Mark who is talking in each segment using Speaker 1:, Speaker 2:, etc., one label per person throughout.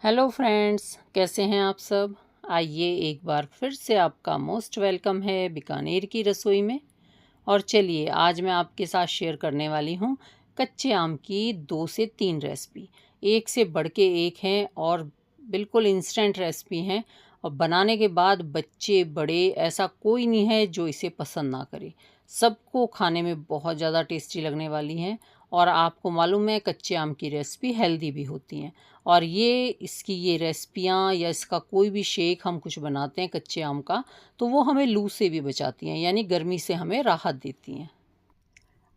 Speaker 1: Hello friends, कैसे हैं आप सब। आइए एक बार फिर से आपका मोस्ट वेलकम है बीकानेर की रसोई में। और चलिए आज मैं आपके साथ शेयर करने वाली हूँ कच्चे आम की 2 से 3 रेसिपी। एक से बढ़ के एक हैं और बिल्कुल इंस्टेंट रेसिपी हैं। और बनाने के बाद बच्चे बड़े ऐसा कोई नहीं है जो इसे पसंद ना करे। सबको खाने में बहुत ज़्यादा टेस्टी लगने वाली हैं। और आपको मालूम है कच्चे आम की रेसिपी हेल्दी भी होती हैं। और इसकी ये रेसिपियाँ या इसका कोई भी शेक हम कुछ बनाते हैं कच्चे आम का, तो वो हमें लू से भी बचाती हैं, यानी गर्मी से हमें राहत देती हैं।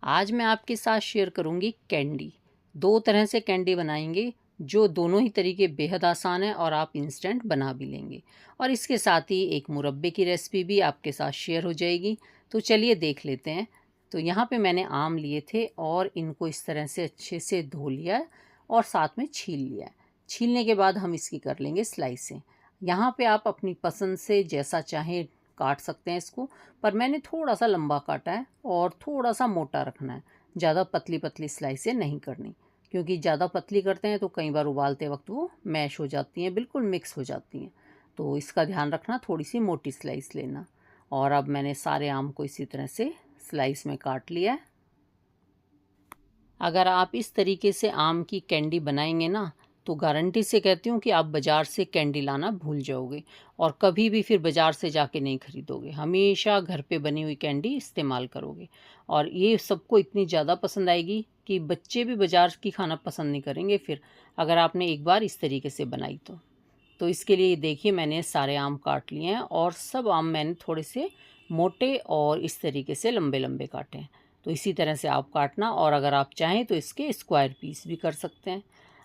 Speaker 1: आज मैं आपके साथ शेयर करूंगी कैंडी। 2 तरह से कैंडी बनाएंगे जो दोनों ही तरीके बेहद आसान है और आप इंस्टेंट बना भी लेंगे। और इसके साथ ही एक मुरब्बे की रेसिपी भी आपके साथ शेयर हो जाएगी। तो चलिए देख लेते हैं। तो यहाँ पे मैंने आम लिए थे और इनको इस तरह से अच्छे से धो लिया है और साथ में छील लिया है। छीलने के बाद हम इसकी कर लेंगे स्लाइसें। यहाँ पे आप अपनी पसंद से जैसा चाहें काट सकते हैं इसको, पर मैंने थोड़ा सा लंबा काटा है और थोड़ा सा मोटा रखना है। ज़्यादा पतली पतली स्लाइसें नहीं करनी, क्योंकि ज़्यादा पतली करते हैं तो कई बार उबालते वक्त वो मैश हो जाती हैं, बिल्कुल मिक्स हो जाती हैं। तो इसका ध्यान रखना, थोड़ी सी मोटी स्लाइस लेना। और अब मैंने सारे आम को इसी तरह से स्लाइस में काट लिया है। अगर आप इस तरीके से आम की कैंडी बनाएंगे ना, तो गारंटी से कहती हूँ कि आप बाज़ार से कैंडी लाना भूल जाओगे और कभी भी फिर बाज़ार से जाके नहीं खरीदोगे। हमेशा घर पे बनी हुई कैंडी इस्तेमाल करोगे और ये सबको इतनी ज़्यादा पसंद आएगी कि बच्चे भी बाज़ार की खाना पसंद नहीं करेंगे फिर, अगर आपने एक बार इस तरीके से बनाई तो इसके लिए देखिए मैंने सारे आम काट लिए हैं और सब आम मैंने थोड़े से मोटे और इस तरीके से लंबे लंबे काटे हैं। तो इसी तरह से आप काटना, और अगर आप चाहें तो इसके स्क्वायर पीस भी कर सकते हैं।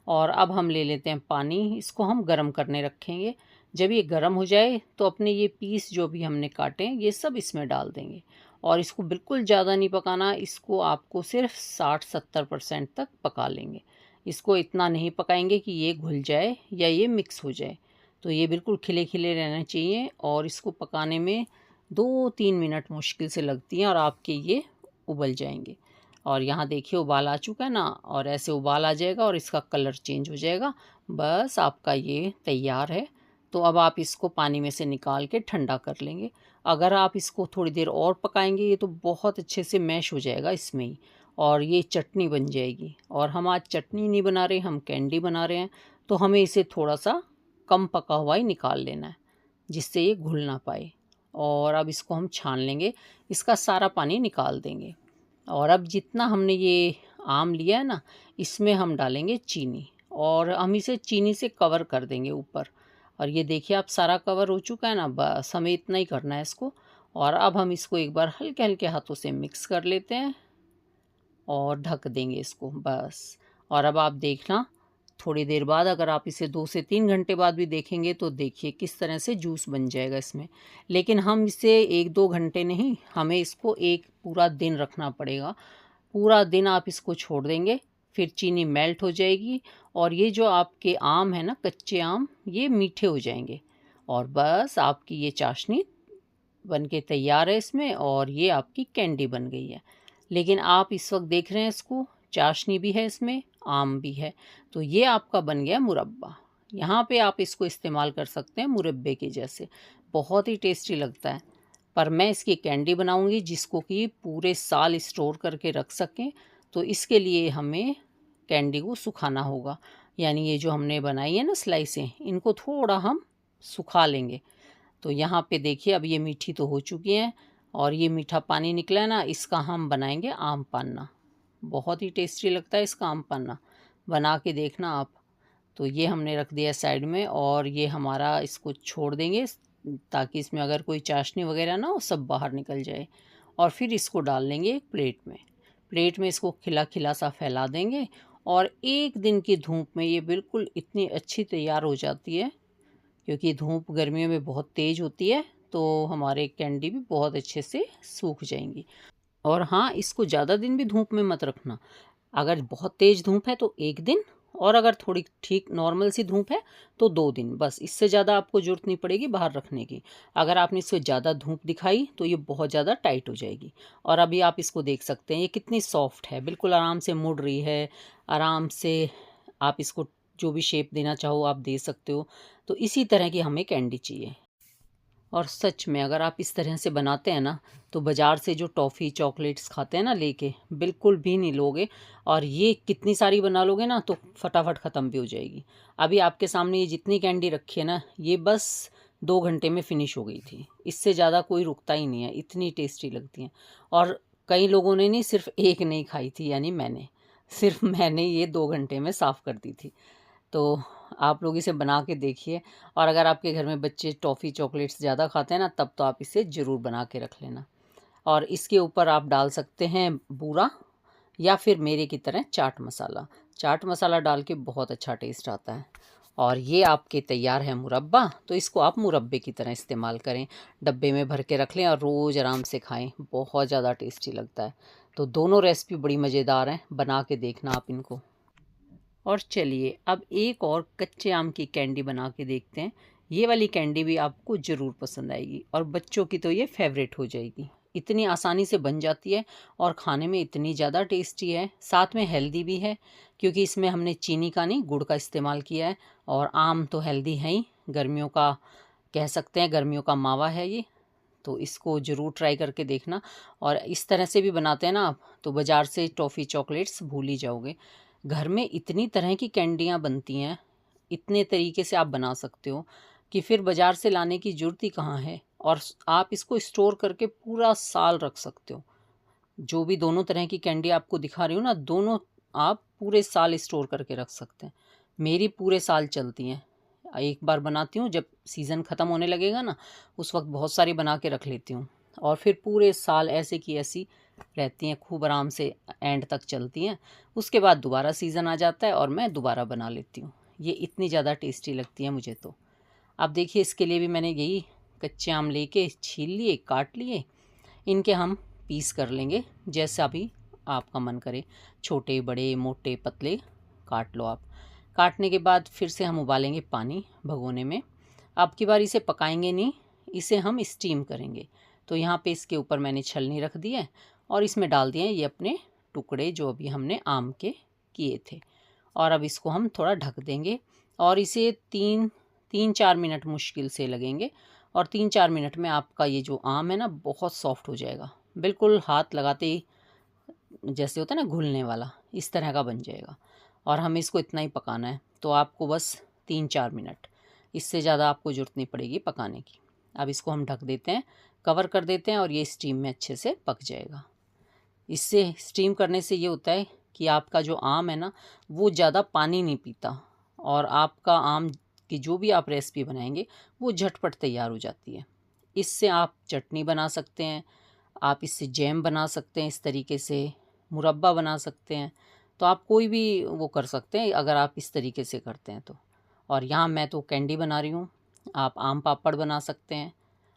Speaker 1: और अब हम ले लेते हैं पानी, इसको हम गरम करने रखेंगे। जब ये गरम हो जाए तो अपने ये पीस जो भी हमने काटे हैं ये सब इसमें डाल देंगे। और इसको बिल्कुल ज़्यादा नहीं पकाना, इसको आपको सिर्फ 60-70% तक पका लेंगे। इसको इतना नहीं पकाएंगे कि ये घुल जाए या ये मिक्स हो जाए। तो ये बिल्कुल खिले खिले रहना चाहिए और इसको पकाने में 2-3 मिनट मुश्किल से लगती हैं और आपके ये उबल जाएंगे। और यहाँ देखिए उबाल आ चुका है ना, और ऐसे उबाल आ जाएगा और इसका कलर चेंज हो जाएगा। बस आपका ये तैयार है। तो अब आप इसको पानी में से निकाल के ठंडा कर लेंगे। अगर आप इसको थोड़ी देर और पकाएंगे ये तो बहुत अच्छे से मैश हो जाएगा इसमें ही, और ये चटनी बन जाएगी। और हम आज चटनी नहीं बना रहे, हम कैंडी बना रहे हैं, तो हमें इसे थोड़ा सा कम पका हुआ ही निकाल लेना है, जिससे ये घुल ना पाए। और अब इसको हम छान लेंगे, इसका सारा पानी निकाल देंगे। और अब जितना हमने ये आम लिया है ना, इसमें हम डालेंगे चीनी और हम इसे चीनी से कवर कर देंगे ऊपर। और ये देखिए अब सारा कवर हो चुका है ना, बस हमें इतना ही करना है इसको। और अब हम इसको एक बार हल्के हल्के हाथों से मिक्स कर लेते हैं और ढक देंगे इसको बस। और अब आप देखना थोड़ी देर बाद, अगर आप इसे 2 से 3 घंटे बाद भी देखेंगे तो देखिए किस तरह से जूस बन जाएगा इसमें। लेकिन हम इसे 1-2 घंटे नहीं, हमें इसको एक पूरा दिन रखना पड़ेगा। पूरा दिन आप इसको छोड़ देंगे, फिर चीनी मेल्ट हो जाएगी और ये जो आपके आम है ना, कच्चे आम, ये मीठे हो जाएंगे। और बस आपकी ये चाशनी बन के तैयार है इसमें, और ये आपकी कैंडी बन गई है। लेकिन आप इस वक्त देख रहे हैं इसको, चाशनी भी है इसमें, आम भी है, तो ये आपका बन गया मुरब्बा। यहाँ पे आप इसको इस्तेमाल कर सकते हैं मुरब्बे के जैसे, बहुत ही टेस्टी लगता है। पर मैं इसकी कैंडी बनाऊंगी जिसको कि पूरे साल स्टोर करके रख सकें। तो इसके लिए हमें कैंडी को सुखाना होगा, यानी ये जो हमने बनाई है ना स्लाइसें, इनको थोड़ा हम सुखा लेंगे। तो यहाँ पे देखिए अब ये मीठी तो हो चुकी हैं और ये मीठा पानी निकला है ना, इसका हम बनाएंगे आम पन्ना। बहुत ही टेस्टी लगता है इसका आम पन्ना, बना के देखना आप। तो ये हमने रख दिया साइड में, और ये हमारा इसको छोड़ देंगे ताकि इसमें अगर कोई चाशनी वगैरह ना हो सब बाहर निकल जाए। और फिर इसको डाल लेंगे एक प्लेट में। प्लेट में इसको खिला खिला सा फैला देंगे और 1 दिन की धूप में ये बिल्कुल इतनी अच्छी तैयार हो जाती है, क्योंकि धूप गर्मियों में बहुत तेज़ होती है, तो हमारे कैंडी भी बहुत अच्छे से सूख जाएंगी। और हाँ, इसको ज़्यादा दिन भी धूप में मत रखना। अगर बहुत तेज़ धूप है तो 1 दिन, और अगर थोड़ी ठीक नॉर्मल सी धूप है तो 2 दिन, बस इससे ज़्यादा आपको ज़रूरत नहीं पड़ेगी बाहर रखने की। अगर आपने इसको ज़्यादा धूप दिखाई तो ये बहुत ज़्यादा टाइट हो जाएगी। और अभी आप इसको देख सकते हैं ये कितनी सॉफ्ट है, बिल्कुल आराम से मुड़ रही है, आराम से आप इसको जो भी शेप देना चाहो आप दे सकते हो। तो इसी तरह की हमें कैंडी चाहिए। और सच में अगर आप इस तरह से बनाते हैं ना, तो बाज़ार से जो टॉफ़ी चॉकलेट्स खाते हैं ना लेके, बिल्कुल भी नहीं लोगे। और ये कितनी सारी बना लोगे ना तो फटाफट ख़त्म भी हो जाएगी। अभी आपके सामने ये जितनी कैंडी रखी है ना, ये बस 2 घंटे में फ़िनिश हो गई थी। इससे ज़्यादा कोई रुकता ही नहीं है, इतनी टेस्टी लगती हैं। और कई लोगों ने नहीं, सिर्फ एक नहीं खाई थी, यानी मैंने, सिर्फ मैंने ये 2 घंटे में साफ़ कर दी थी। तो आप लोग इसे बना के देखिए। और अगर आपके घर में बच्चे टॉफ़ी चॉकलेट्स ज़्यादा खाते हैं ना, तब तो आप इसे ज़रूर बना के रख लेना। और इसके ऊपर आप डाल सकते हैं बूरा, या फिर मेरे की तरह चाट मसाला। चाट मसाला डाल के बहुत अच्छा टेस्ट आता है। और ये आपके तैयार है मुरब्बा। तो इसको आप मुरब्बे की तरह इस्तेमाल करें, डब्बे में भर के रख लें और रोज़ आराम से खाएं, बहुत ज़्यादा टेस्टी लगता है। तो दोनों रेसिपी बड़ी मज़ेदार हैं, बना के देखना आप इनको। और चलिए अब एक और कच्चे आम की कैंडी बना के देखते हैं। ये वाली कैंडी भी आपको ज़रूर पसंद आएगी, और बच्चों की तो ये फेवरेट हो जाएगी। इतनी आसानी से बन जाती है और खाने में इतनी ज़्यादा टेस्टी है, साथ में हेल्दी भी है, क्योंकि इसमें हमने चीनी का नहीं गुड़ का इस्तेमाल किया है। और आम तो हेल्दी है ही, गर्मियों का कह सकते हैं, गर्मियों का मावा है ये। तो इसको ज़रूर ट्राई करके देखना। और इस तरह से भी बनाते हैं ना आप, तो बाज़ार से टॉफ़ी चॉकलेट्स भूल ही जाओगे। घर में इतनी तरह की कैंडियाँ बनती हैं, इतने तरीके से आप बना सकते हो कि फिर बाज़ार से लाने की ज़रूरत ही कहाँ है। और आप इसको स्टोर करके पूरा साल रख सकते हो। जो भी दोनों तरह की कैंडी आपको दिखा रही हूँ ना, दोनों आप पूरे साल स्टोर करके रख सकते हैं। मेरी पूरे साल चलती हैं। एक बार बनाती हूँ, जब सीज़न ख़त्म होने लगेगा ना, उस वक्त बहुत सारी बना के रख लेती हूँ। और फिर पूरे साल ऐसे की ऐसी रहती हैं, खूब आराम से एंड तक चलती हैं। उसके बाद दोबारा सीज़न आ जाता है और मैं दोबारा बना लेती हूँ। ये इतनी ज़्यादा टेस्टी लगती है मुझे तो। अब देखिए, इसके लिए भी मैंने यही कच्चे आम लेके छील लिए, काट लिए। इनके हम पीस कर लेंगे, जैसा भी आपका मन करे, छोटे बड़े मोटे पतले काट लो आप। काटने के बाद फिर से हम उबालेंगे पानी भगोने में। अब की बार इसे पकाएंगे नहीं, इसे हम स्टीम करेंगे। तो यहाँ पे इसके ऊपर मैंने छलनी रख दी है, और इसमें डाल दिए हैं ये अपने टुकड़े जो अभी हमने आम के किए थे। और अब इसको हम थोड़ा ढक देंगे, और इसे 3-4 मिनट मुश्किल से लगेंगे। और 3-4 मिनट में आपका ये जो आम है ना, बहुत सॉफ्ट हो जाएगा। बिल्कुल हाथ लगाते ही जैसे होता है ना घुलने वाला, इस तरह का बन जाएगा। और हमें इसको इतना ही पकाना है, तो आपको बस 3-4 मिनट, इससे ज़्यादा आपको ज़रूरत नहीं पड़ेगी पकाने की। अब इसको हम ढक देते हैं, कवर कर देते हैं, और ये स्टीम में अच्छे से पक जाएगा। इससे स्टीम करने से ये होता है कि आपका जो आम है ना, वो ज़्यादा पानी नहीं पीता, और आपका आम की जो भी आप रेसिपी बनाएंगे वो झटपट तैयार हो जाती है। इससे आप चटनी बना सकते हैं, आप इससे जैम बना सकते हैं, इस तरीके से मुरब्बा बना सकते हैं। तो आप कोई भी वो कर सकते हैं अगर आप इस तरीके से करते हैं तो। और यहाँ मैं तो कैंडी बना रही हूँ, आप आम पापड़ बना सकते हैं।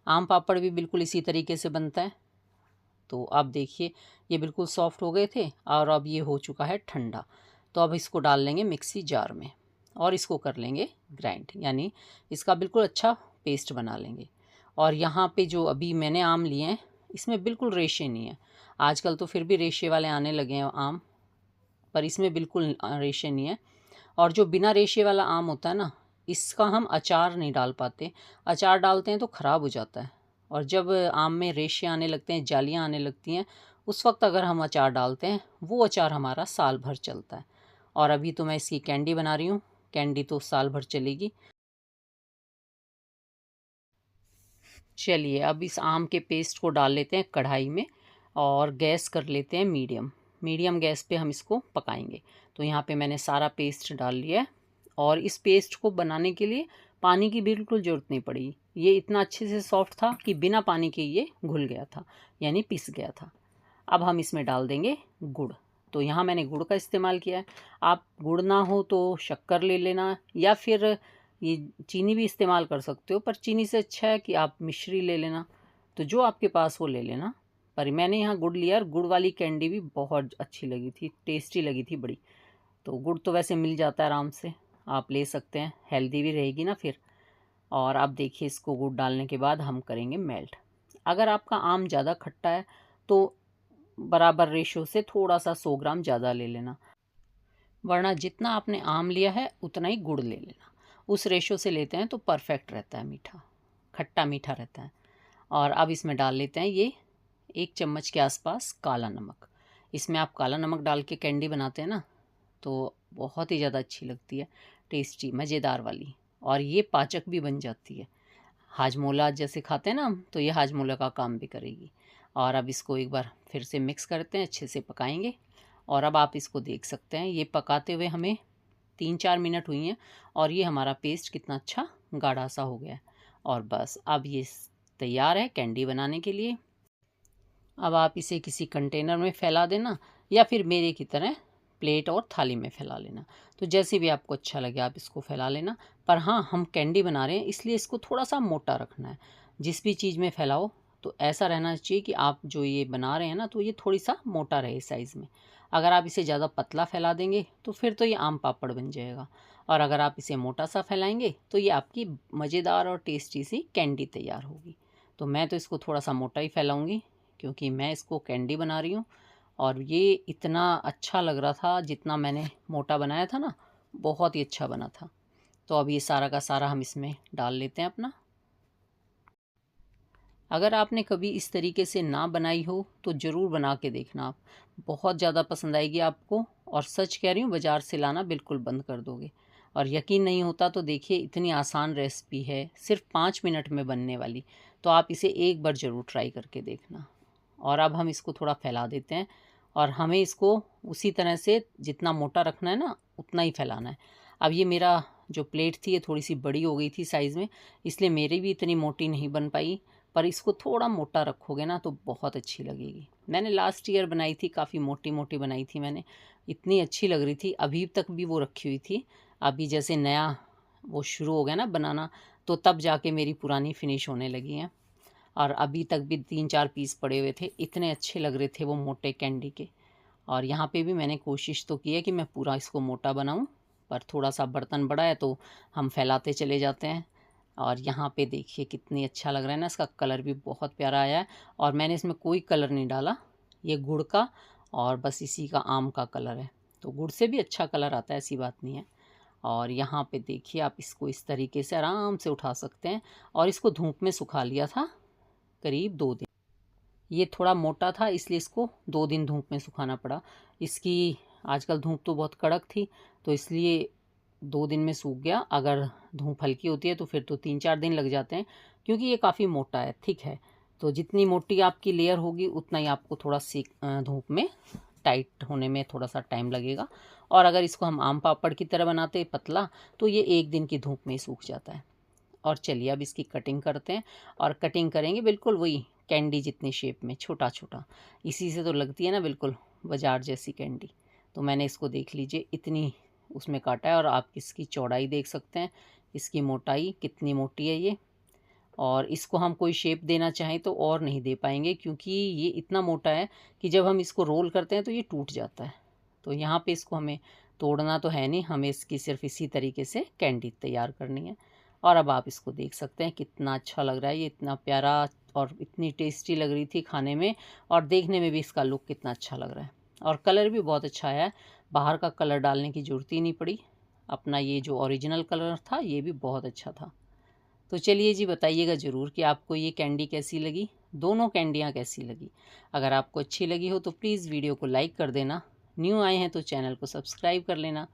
Speaker 1: आम पापड़ भी बिल्कुल इसी तरीके से बनता है। तो आप देखिए, ये बिल्कुल सॉफ्ट हो गए थे, और अब ये हो चुका है ठंडा। तो अब इसको डाल लेंगे मिक्सी जार में, और इसको कर लेंगे ग्राइंड, यानी इसका बिल्कुल अच्छा पेस्ट बना लेंगे। और यहाँ पे जो अभी मैंने आम लिए हैं, इसमें बिल्कुल रेशे नहीं है। आजकल तो फिर भी रेशे वाले आने लगे हैं आम, पर इसमें बिल्कुल रेशे नहीं है। और जो बिना रेशे वाला आम होता है ना, इसका हम अचार नहीं डाल पाते। अचार डालते हैं तो ख़राब हो जाता है। और जब आम में रेशे आने लगते हैं, जालियाँ आने लगती हैं, उस वक्त अगर हम अचार डालते हैं, वो अचार हमारा साल भर चलता है। और अभी तो मैं इसकी कैंडी बना रही हूँ, कैंडी तो साल भर चलेगी। चलिए अब इस आम के पेस्ट को डाल लेते हैं कढ़ाई में, और गैस कर लेते हैं मीडियम। मीडियम गैस पे हम इसको पकाएंगे। तो यहाँ पे मैंने सारा पेस्ट डाल लिया है, और इस पेस्ट को बनाने के लिए पानी की बिल्कुल ज़रूरत नहीं पड़ी। ये इतना अच्छे से सॉफ्ट था कि बिना पानी के ये घुल गया था, यानी पिस गया था। अब हम इसमें डाल देंगे गुड़। तो यहाँ मैंने गुड़ का इस्तेमाल किया है। आप गुड़ ना हो तो शक्कर ले लेना, या फिर ये चीनी भी इस्तेमाल कर सकते हो, पर चीनी से अच्छा है कि आप मिश्री ले लेना। तो जो आपके पास वो ले लेना। पर मैंने यहाँ गुड़ लिया, और गुड़ वाली कैंडी भी बहुत अच्छी लगी थी, टेस्टी लगी थी बड़ी। तो गुड़ तो वैसे मिल जाता है आराम से, आप ले सकते हैं, हेल्दी भी रहेगी ना फिर। और अब देखिए, इसको गुड़ डालने के बाद हम करेंगे मेल्ट। अगर आपका आम ज़्यादा खट्टा है तो बराबर रेशो से थोड़ा सा 100 ग्राम ज़्यादा ले लेना। वरना जितना आपने आम लिया है उतना ही गुड़ ले लेना। उस रेशो से लेते हैं तो परफेक्ट रहता है, मीठा खट्टा मीठा रहता है। और अब इसमें डाल लेते हैं ये 1 चम्मच के आसपास काला नमक। इसमें आप काला नमक डाल के कैंडी बनाते हैं ना तो बहुत ही ज़्यादा अच्छी लगती है, टेस्टी मज़ेदार वाली, और ये पाचक भी बन जाती है। हाजमोला जैसे खाते हैं ना हम, तो ये हाजमोला का काम भी करेगी। और अब इसको एक बार फिर से मिक्स करते हैं, अच्छे से पकाएंगे। और अब आप इसको देख सकते हैं, ये पकाते हुए हमें 3-4 मिनट हुई हैं और ये हमारा पेस्ट कितना अच्छा गाढ़ा सा हो गया है। और बस अब ये तैयार है कैंडी बनाने के लिए। अब आप इसे किसी कंटेनर में फैला देना या फिर मेरे की तरह प्लेट और थाली में फैला लेना, तो जैसे भी आपको अच्छा लगे आप इसको फैला लेना। पर हाँ, हम कैंडी बना रहे हैं इसलिए इसको थोड़ा सा मोटा रखना है। जिस भी चीज़ में फैलाओ तो ऐसा रहना चाहिए कि आप जो ये बना रहे हैं ना तो ये थोड़ी सा मोटा रहे साइज़ में। अगर आप इसे ज़्यादा पतला फैला देंगे तो फिर तो ये आम पापड़ बन जाएगा, और अगर आप इसे मोटा सा फैलाएंगे तो ये आपकी मज़ेदार और टेस्टी सी कैंडी तैयार होगी। तो मैं तो इसको थोड़ा सा मोटा ही फैलाऊँगी क्योंकि मैं इसको कैंडी बना रही हूँ। और ये इतना अच्छा लग रहा था, जितना मैंने मोटा बनाया था ना बहुत ही अच्छा बना था। तो अब ये सारा का सारा हम इसमें डाल लेते हैं अपना। अगर आपने कभी इस तरीके से ना बनाई हो तो ज़रूर बना के देखना आप, बहुत ज़्यादा पसंद आएगी आपको। और सच कह रही हूँ, बाज़ार से लाना बिल्कुल बंद कर दोगे। और यकीन नहीं होता तो देखिए, इतनी आसान रेसिपी है, सिर्फ 5 मिनट में बनने वाली। तो आप इसे एक बार ज़रूर ट्राई करके देखना। और अब हम इसको थोड़ा फैला देते हैं, और हमें इसको उसी तरह से जितना मोटा रखना है ना उतना ही फैलाना है। अब ये मेरा जो प्लेट थी ये थोड़ी सी बड़ी हो गई थी साइज़ में, इसलिए मेरी भी इतनी मोटी नहीं बन पाई। पर इसको थोड़ा मोटा रखोगे ना तो बहुत अच्छी लगेगी। मैंने लास्ट ईयर बनाई थी, काफ़ी मोटी मोटी बनाई थी मैंने, इतनी अच्छी लग रही थी, अभी तक भी वो रखी हुई थी। अभी जैसे नया वो शुरू हो गया ना बनाना, तो तब जाके मेरी पुरानी फिनिश होने लगी हैं। और अभी तक भी 3-4 पीस पड़े हुए थे, इतने अच्छे लग रहे थे वो मोटे कैंडी के। और यहाँ पे भी मैंने कोशिश तो की है कि मैं पूरा इसको मोटा बनाऊँ, पर थोड़ा सा बर्तन बड़ा है तो हम फैलाते चले जाते हैं। और यहाँ पे देखिए कितनी अच्छा लग रहा है ना, इसका कलर भी बहुत प्यारा आया है। और मैंने इसमें कोई कलर नहीं डाला, ये गुड़ का और बस इसी का आम का कलर है। तो गुड़ से भी अच्छा कलर आता है, ऐसी बात नहीं है। और यहाँ पे देखिए आप इसको इस तरीके से आराम से उठा सकते हैं। और इसको धूप में सुखा लिया था करीब 2 दिन। ये थोड़ा मोटा था इसलिए इसको 2 दिन धूप में सुखाना पड़ा। इसकी आजकल धूप तो बहुत कड़क थी, तो इसलिए 2 दिन में सूख गया। अगर धूप हल्की होती है तो फिर तो 3-4 दिन लग जाते हैं, क्योंकि ये काफ़ी मोटा है, थिक है। तो जितनी मोटी आपकी लेयर होगी उतना ही आपको थोड़ा धूप में टाइट होने में थोड़ा सा टाइम लगेगा। और अगर इसको हम आम पापड़ की तरह बनाते पतला, तो ये 1 दिन की धूप में ही सूख जाता है। और चलिए अब इसकी कटिंग करते हैं। और कटिंग करेंगे बिल्कुल वही कैंडी जितनी शेप में, छोटा छोटा। इसी से तो लगती है ना बिल्कुल बाजार जैसी कैंडी। तो मैंने इसको देख लीजिए इतनी उसमें काटा है, और आप इसकी चौड़ाई देख सकते हैं, इसकी मोटाई कितनी मोटी है ये। और इसको हम कोई शेप देना चाहें तो और नहीं दे पाएंगे, क्योंकि ये इतना मोटा है कि जब हम इसको रोल करते हैं तो ये टूट जाता है। तो यहाँ पे इसको हमें तोड़ना तो है नहीं, हमें इसकी सिर्फ इसी तरीके से कैंडी तैयार करनी है। और अब आप इसको देख सकते हैं कितना अच्छा लग रहा है ये, इतना प्यारा और इतनी टेस्टी लग रही थी खाने में, और देखने में भी इसका लुक कितना अच्छा लग रहा है। और कलर भी बहुत अच्छा आया है, बाहर का कलर डालने की ज़रूरत ही नहीं पड़ी। अपना ये जो ओरिजिनल कलर था ये भी बहुत अच्छा था। तो चलिए जी, बताइएगा ज़रूर कि आपको ये कैंडी कैसी लगी, दोनों कैंडियाँ कैसी लगी। अगर आपको अच्छी लगी हो तो प्लीज़ वीडियो को लाइक कर देना, न्यू आए हैं तो चैनल को सब्सक्राइब कर लेना,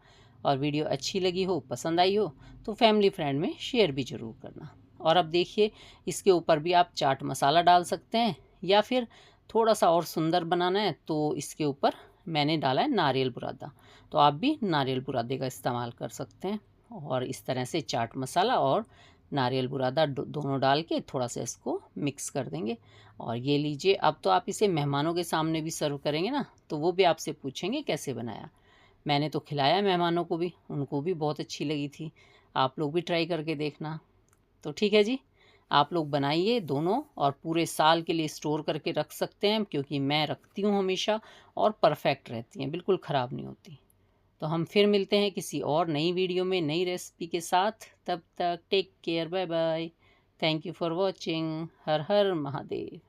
Speaker 1: और वीडियो अच्छी लगी हो, पसंद आई हो तो फैमिली फ्रेंड में शेयर भी ज़रूर करना। और अब देखिए, इसके ऊपर भी आप चाट मसाला डाल सकते हैं, या फिर थोड़ा सा और सुंदर बनाना है तो इसके ऊपर मैंने डाला है नारियल बुरादा, तो आप भी नारियल बुरादे का इस्तेमाल कर सकते हैं। और इस तरह से चाट मसाला और नारियल बुरादा दोनों डाल के थोड़ा सा इसको मिक्स कर देंगे। और ये लीजिए, अब तो आप इसे मेहमानों के सामने भी सर्व करेंगे ना तो वो भी आपसे पूछेंगे कैसे बनाया। मैंने तो खिलाया मेहमानों को भी, उनको भी बहुत अच्छी लगी थी। आप लोग भी ट्राई करके देखना। तो ठीक है जी, आप लोग बनाइए दोनों, और पूरे साल के लिए स्टोर करके रख सकते हैं, क्योंकि मैं रखती हूँ हमेशा, और परफेक्ट रहती हैं, बिल्कुल ख़राब नहीं होती। तो हम फिर मिलते हैं किसी और नई वीडियो में नई रेसिपी के साथ। तब तक take care, bye bye, thank you for watching. हर हर महादेव।